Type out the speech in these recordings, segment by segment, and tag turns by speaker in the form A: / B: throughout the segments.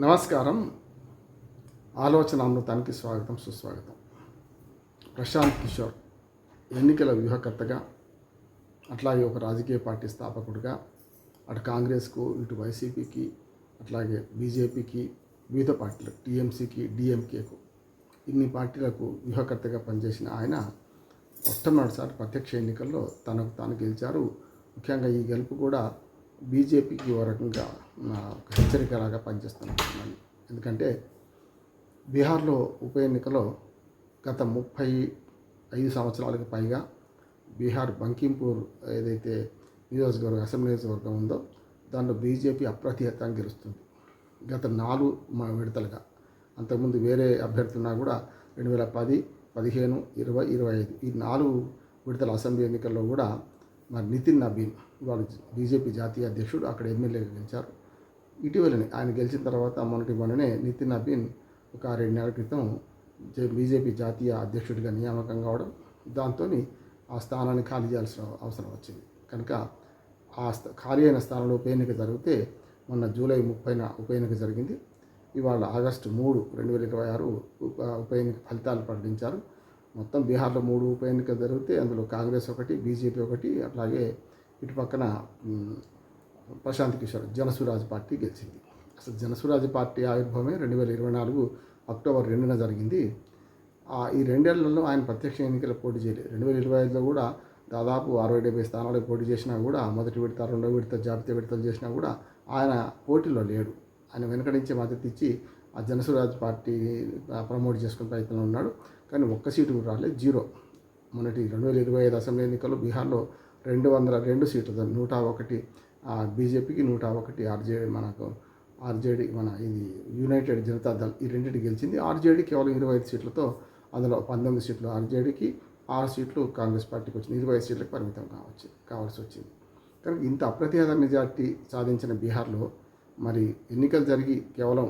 A: నమస్కారం. ఆలోచన అమృతానికి స్వాగతం, సుస్వాగతం. ప్రశాంత్ కిషోర్ ఎన్నికల వ్యూహకర్తగా, అట్లాగే ఒక రాజకీయ పార్టీ స్థాపకుడిగా, అటు కాంగ్రెస్కు, ఇటు వైసీపీకి, అట్లాగే బీజేపీకి, వివిధ పార్టీలకు, టీఎంసీకి, డిఎంకేకు, ఇన్ని పార్టీలకు వ్యూహకర్తగా పనిచేసిన ఆయన మొట్టమొదటిసారి ప్రత్యక్ష ఎన్నికల్లో తనకు తాను గెలిచారు. ముఖ్యంగా ఈ గెలుపు కూడా బీజేపీకి ఓ రకంగా హెచ్చరికలాగా పనిచేస్తున్నాను. ఎందుకంటే బీహార్లో ఉప ఎన్నికలో గత 35 సంవత్సరాలకు పైగా బీహార్ బంకింపూర్ ఏదైతే అసెంబ్లీ నియోజకవర్గం ఉందో దాంట్లో బీజేపీ అప్రతిహతంగా గెలుస్తుంది. గత 4 విడతలుగా. అంతకుముందు వేరే అభ్యర్థులున్నా కూడా 2010, 15, 20, 25 ఈ 4 విడతల అసెంబ్లీ ఎన్నికల్లో కూడా మరి నితిన్ నబీన్ వాళ్ళు బీజేపీ జాతీయ అధ్యక్షుడు, అక్కడ ఎమ్మెల్యేగా గెలిచారు. ఇటీవలనే ఆయన గెలిచిన తర్వాత మొన్ననే నితిన్ నబీన్ ఒక 2 నెలల క్రితం బీజేపీ జాతీయ అధ్యక్షుడిగా నియామకం కావడం, దాంతో ఆ స్థానాన్ని ఖాళీ చేయాల్సిన అవసరం వచ్చింది. కనుక ఆ ఖాళీ అయిన స్థానంలో ఉప ఎన్నిక జరిగితే మొన్న జూలై 30న ఉప ఎన్నిక జరిగింది. ఇవాళ ఆగస్టు 3, 2026 ఉప ఎన్నిక ఫలితాలు ప్రకటించారు. మొత్తం బీహార్లో 3 ఉప ఎన్నికలు జరిగితే అందులో కాంగ్రెస్ ఒకటి, బీజేపీ ఒకటి, అట్లాగే ఇటు పక్కన ప్రశాంత్ కిషోర్ జనసురాజ్ పార్టీ గెలిచింది. అసలు జనసురాజ్ పార్టీ ఆవిర్భావమే 2024 అక్టోబర్ 2న జరిగింది. ఈ 2 ఏళ్లలో ఆయన ప్రత్యక్ష ఎన్నికల పోటీ చేయలేదు. 2025లో కూడా దాదాపు 60-70 స్థానాలకు పోటీ చేసినా కూడా, మొదటి విడత, రెండో విడత, జాబితా విడతలు చేసినా కూడా ఆయన పోటీలో లేడు. ఆయన వెనకడించే మద్దతు ఇచ్చి ఆ జనసురాజ్ పార్టీ ప్రమోట్ చేసుకునే ప్రయత్నంలో ఉన్నాడు. కానీ ఒక్క సీటు కూడా రాలేదు, 0. మొన్నటి 2025 అసెంబ్లీ ఎన్నికల్లో బీహార్లో 202 సీట్లు, 101 బీజేపీకి, 101 ఆర్జేడీ ఇది యునైటెడ్ జనతా దళ్, ఈ రెండింటి గెలిచింది. ఆర్జేడీ కేవలం 25 సీట్లతో, అందులో 19 సీట్లు ఆర్జేడీకి, 6 సీట్లు కాంగ్రెస్ పార్టీకి వచ్చింది. 25 సీట్లకు పరిమితం కావాల్సి వచ్చింది. కనుక ఇంత అప్రతిహత మెజార్టీ సాధించిన బీహార్లో మరి ఎన్నికలు జరిగి కేవలం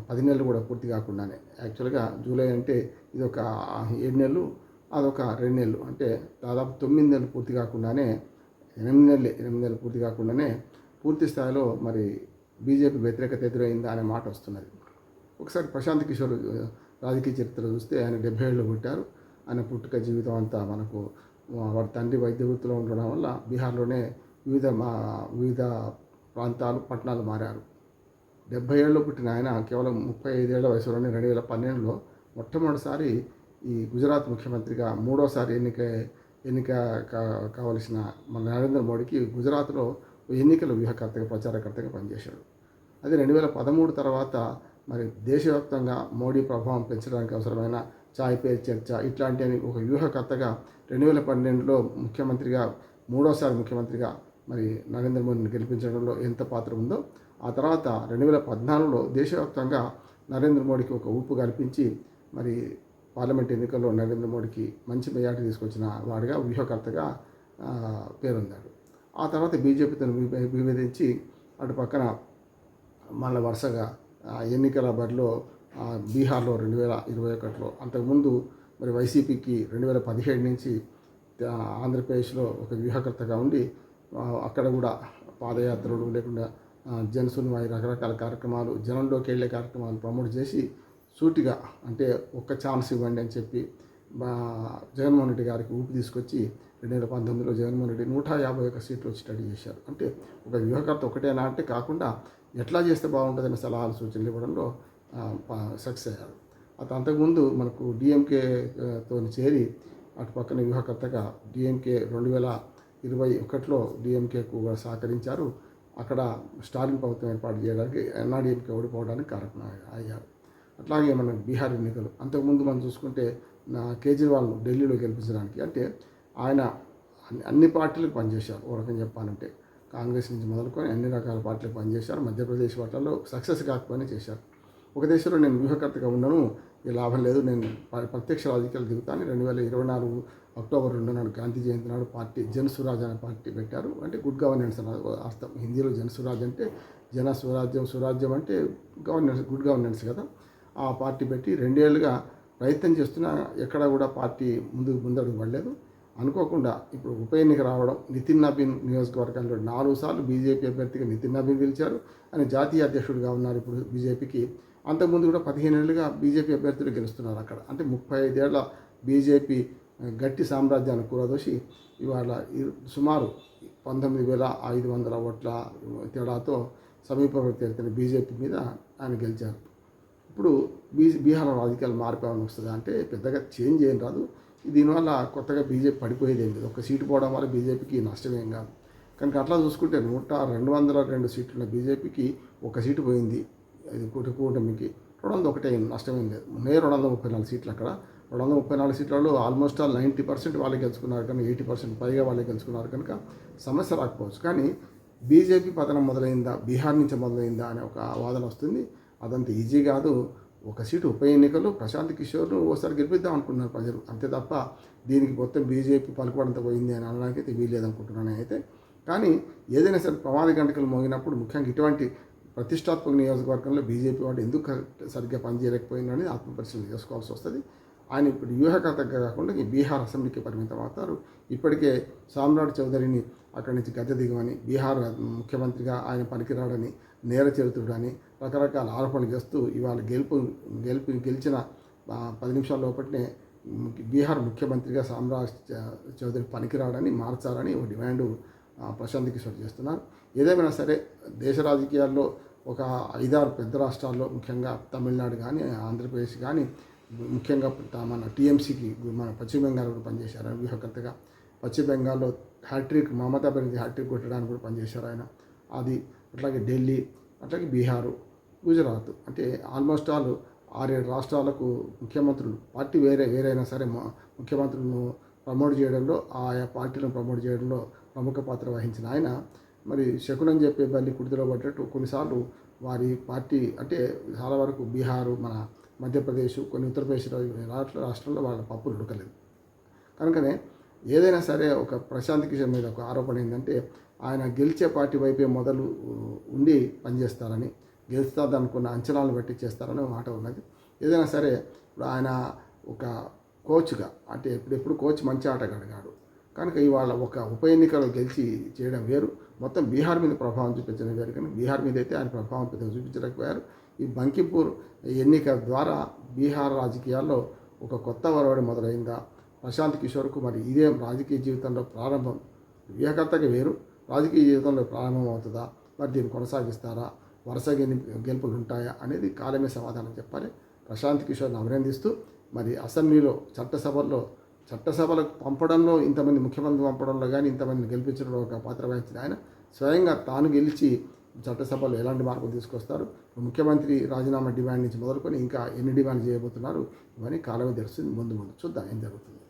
A: 10 నెలలు కూడా పూర్తి కాకుండానే, యాక్చువల్గా జూలై అంటే ఇది ఒక 7 నెలలు, అదొక 2 నెలలు, అంటే దాదాపు 9 నెలలు పూర్తి కాకుండానే, 8 నెలలు పూర్తి కాకుండానే పూర్తి స్థాయిలో మరి బీజేపీ వ్యతిరేకత ఎదురైందా అనే మాట వస్తున్నది. ఒకసారి ప్రశాంత్ కిషోర్ రాజకీయ చరిత్ర చూస్తే ఆయన 70 ఏళ్ళు పుట్టారు. ఆయన పుట్టుక జీవితం అంతా మనకు వాడి తండ్రి వైద్య వృత్తిలో ఉండడం వల్ల బీహార్లోనే వివిధ ప్రాంతాలు, పట్టణాలు మారారు. 70 ఏళ్ళు పుట్టిన ఆయన కేవలం 35 ఏళ్ల వయసులోనే 2012లో మొట్టమొదటిసారి ఈ గుజరాత్ ముఖ్యమంత్రిగా 3వసారి ఎన్నిక కావలసిన మన నరేంద్ర మోడీకి గుజరాత్లో ఎన్నికల వ్యూహకర్తగా, ప్రచారకర్తగా పనిచేశాడు. అది 2013 తర్వాత మరి దేశవ్యాప్తంగా మోడీ ప్రభావం పెంచడానికి అవసరమైన చాయ్ పే చర్చ ఇట్లాంటి ఒక వ్యూహకర్తగా 2012లో ముఖ్యమంత్రిగా, 3వసారి ముఖ్యమంత్రిగా మరి నరేంద్ర మోడీని గెలిపించడంలో ఎంత పాత్ర ఉందో, ఆ తర్వాత 2014లో దేశవ్యాప్తంగా నరేంద్ర మోడీకి ఒక ఊపు కల్పించి మరి పార్లమెంట్ ఎన్నికల్లో నరేంద్ర మోడీకి మంచి మెజార్టీ తీసుకొచ్చిన వాడిగా, వ్యూహకర్తగా పేరొందాడు. ఆ తర్వాత బీజేపీతో విభేదించి అటు పక్కన మళ్ళీ వరుసగా ఎన్నికల బరిలో బీహార్లో 2021లో, అంతకుముందు మరి వైసీపీకి 2017 నుంచి ఆంధ్రప్రదేశ్లో ఒక వ్యూహకర్తగా ఉండి అక్కడ కూడా పాదయాత్రలు లేకుండా జనసున్వాయి రకరకాల కార్యక్రమాలు, జనంలోకి వెళ్ళే కార్యక్రమాలు ప్రమోట్ చేసి సూటిగా, అంటే ఒక్క ఛాన్స్ ఇవ్వండి అని చెప్పి జగన్మోహన్ రెడ్డి గారికి ఊపి తీసుకొచ్చి 2019లో జగన్మోహన్ రెడ్డి 151 సీట్లు వచ్చేటట్టు చేశారు. అంటే ఒక వ్యూహకర్త ఒకటేనా అంటే కాకుండా ఎట్లా చేస్తే బాగుంటుందనే సలహాలు, సూచనలు ఇవ్వడంలో సక్సెస్ అయ్యారు. అంతకుముందు మనకు డిఎంకేతో చేరి అటు పక్కన వ్యూహకర్తగా డిఎంకే 2021లో డిఎంకేకు సహకరించారు. అక్కడ స్టాలిన్ ప్రభుత్వం ఏర్పాటు చేయడానికి, ఎన్ఆర్డీఎంకే ఓడిపోవడానికి కారణం అయ్యారు. అట్లాగే మన బీహార్ ఎన్నికలు, అంతకుముందు మనం చూసుకుంటే కేజ్రీవాల్ను ఢిల్లీలో గెలిపించడానికి, అంటే ఆయన అన్ని పార్టీలకు పనిచేశారు. ఓ రకంగా చెప్పాలంటే కాంగ్రెస్ నుంచి మొదలుకొని అన్ని రకాల పార్టీలకు పనిచేశారు. మధ్యప్రదేశ్ వాటిల్లో సక్సెస్ కాకపోయినా చేశారు. ఒక దేశంలో నేను వ్యూహకర్తగా ఉన్నాను, ఈ లాభం లేదు, నేను ప్రత్యక్ష రాజకీయాలు దిగుతాను. 2024 అక్టోబర్ 2 నాడు, గాంధీ జయంతి నాడు పార్టీ జనసురాజ్ అనే పార్టీ పెట్టారు. అంటే గుడ్ గవర్నెన్స్ అనే అర్థం. హిందీలో జనసురాజ్ అంటే జన స్వరాజ్యం, సురాజ్యం అంటే గవర్నెన్స్, గుడ్ గవర్నెన్స్ కదా. ఆ పార్టీ పెట్టి 2 ఏళ్ళుగా ప్రయత్నం చేస్తున్నా ఎక్కడ కూడా పార్టీ ముందడుగు పడలేదు. అనుకోకుండా ఇప్పుడు ఉప ఎన్నిక రావడం, నితిన్ నబీన్ నియోజకవర్గంలో 4 సార్లు బీజేపీ అభ్యర్థిగా నితిన్ నబీన్ గెలిచారు. ఆయన జాతీయ అధ్యక్షుడిగా ఉన్నారు ఇప్పుడు బీజేపీకి. అంతకుముందు కూడా 15 ఏళ్ళుగా బీజేపీ అభ్యర్థులు గెలుస్తున్నారు అక్కడ. అంటే 35 ఏళ్ల బీజేపీ గట్టి సామ్రాజ్యాన్ని కూరదోసి ఇవాళ సుమారు 19,500 ఓట్ల తేడాతో సమీప ప్రత్యర్థి బీజేపీ మీద ఆయన గెలిచారు. ఇప్పుడు బీహార్ రాజకీయాలు మార్పు వస్తుంది అంటే పెద్దగా చేంజ్ ఏం రాదు. దీనివల్ల కొత్తగా బీజేపీ పడిపోయేది ఏం లేదు. ఒక సీటు పోవడం వల్ల బీజేపీకి నష్టమేం కాదు. కనుక అట్లా చూసుకుంటే 202 సీట్లున్న బీజేపీకి ఒక సీటు పోయింది. ఇది కూటమికి 201 అయింది, నష్టమేం లేదు. 234 సీట్లు అక్కడ. 234 సీట్లలో ఆల్మోస్ట్ ఆల్ 90% వాళ్ళే గెలుచుకున్నారు, కానీ 80% పైగా వాళ్ళే గెలుచుకున్నారు. కనుక సమస్య రాకపోవచ్చు. కానీ బీజేపీ పతనం మొదలైందా, బీహార్ నుంచి మొదలైందా అనే ఒక వాదన వస్తుంది. అదంత ఈజీ కాదు. ఒక సీటు ఉప ఎన్నికలు ప్రశాంత్ కిషోర్ను ఓసారి గెలిపిద్దాం అనుకుంటున్నారు ప్రజలు, అంతే తప్ప దీనికి మొత్తం బీజేపీ పలుకుబడంత పోయింది అని అనడానికి అయితే వీల్లేదనుకుంటున్నాను అయితే. కానీ ఏదైనా సరే ప్రమాద గంటకలు మోగినప్పుడు ముఖ్యంగా ఇటువంటి ప్రతిష్టాత్మక నియోజకవర్గంలో బీజేపీ వాడు ఎందుకు సరిగ్గా పనిచేయలేకపోయిందని ఆత్మపరిశీలన చేసుకోవాల్సి వస్తుంది. ఆయన ఇప్పుడు వ్యూహకర్తగా కాకుండా ఈ బీహార్ అసెంబ్లీకి పరిమితం అవుతారు. ఇప్పటికే సామ్రాట్ చౌదరిని అక్కడి నుంచి గద్దె దిగమని, బీహార్ ముఖ్యమంత్రిగా ఆయన పనికిరాడని, నేర చరిత్రుడని రకరకాల ఆరోపణలు చేస్తూ ఇవాళ గెలిచిన 10 నిమిషాల లోపలనే బీహార్ ముఖ్యమంత్రిగా సామ్రాట్ చౌదరి పనికిరాడని మార్చాలని ఒక డిమాండు ప్రశాంత్ కిషోర్ చేస్తున్నారు. ఏదేమైనా సరే దేశ రాజకీయాల్లో ఒక 5-6 పెద్ద రాష్ట్రాల్లో, ముఖ్యంగా తమిళనాడు కానీ ఆంధ్రప్రదేశ్ కానీ, ముఖ్యంగా మన టీఎంసీకి మన పశ్చిమ బెంగాల్ కూడా పనిచేశారు ఆయన వ్యూహకర్తగా. పశ్చిమ బెంగాల్లో హ్యాట్రిక్, మమతా బెనర్జీ హ్యాట్రిక్ కొట్టడానికి కూడా పనిచేశారు ఆయన. అది అట్లాగే ఢిల్లీ, అట్లాగే బీహారు, గుజరాత్, అంటే ఆల్మోస్ట్ ఆల్ 6-7 రాష్ట్రాలకు ముఖ్యమంత్రులు, పార్టీ వేరైనా సరే ముఖ్యమంత్రులను ప్రమోట్ చేయడంలో, ఆయా పార్టీలను ప్రమోట్ చేయడంలో ప్రముఖ పాత్ర వహించిన ఆయన మరి శకునం చెప్పే బల్లి కుడితిలో పడ్డట్టు కొన్నిసార్లు వారి పార్టీ అంటే చాలా వరకు బీహారు, మన మధ్యప్రదేశ్, కొన్ని ఉత్తరప్రదేశ్ రాష్ట్రాల్లో వాళ్ళ పప్పులు ఉడకలేదు. కనుకనే ఏదైనా సరే ఒక ప్రశాంత్ కిషోర్ మీద ఒక ఆరోపణ ఏంటంటే ఆయన గెలిచే పార్టీ వైపే మొదలు ఉండి పనిచేస్తారని, గెలుస్తారనుకున్న అంచనాలను బట్టి చేస్తారని మాట ఉన్నది. ఏదైనా సరే ఇప్పుడు ఆయన ఒక కోచ్గా, అంటే ఎప్పుడు కోచ్ మంచి ఆటగాడు కనుక ఇవాళ ఒక ఉప ఎన్నికలో గెలిచి చేయడం వేరు, మొత్తం బీహార్ మీద ప్రభావం చూపించడం వేరు. కానీ బీహార్ మీద అయితే ఆయన ప్రభావం పెద్దగా చూపించలేకపోయారు. ఈ బంకిపూర్ ఎన్నిక ద్వారా బీహార్ రాజకీయాల్లో ఒక కొత్త ఒరవడి మొదలైందా, ప్రశాంత్ కిషోర్కు మరి ఇదే రాజకీయ జీవితంలో ప్రారంభం, వ్యూహకర్తగా వేరు, రాజకీయ జీవితంలో ప్రారంభం అవుతుందా, మరి దీన్ని కొనసాగిస్తారా, వరుస గెలుపులు ఉంటాయా అనేది కాలమే సమాధానం చెప్పాలి. ప్రశాంత్ కిషోర్ని అభినందిస్తూ మరి అసెంబ్లీలో చట్టసభలకు పంపడంలో, ఇంతమంది ముఖ్యమంత్రి పంపడంలో కానీ, ఇంతమందిని గెలిపించడంలో ఒక పాత్ర వహించిన ఆయన స్వయంగా తాను గెలిచి చట్టసభలో ఎలాంటి మార్పులు తీసుకొస్తారు, ముఖ్యమంత్రి రాజీనామా డిమాండ్ నుంచి మొదలుకొని ఇంకా ఎన్ని డిమాండ్ చేయబోతున్నారు, ఇవన్నీ కాలమే తెలుస్తుంది. ముందు చూద్దాం ఏం జరుగుతుంది.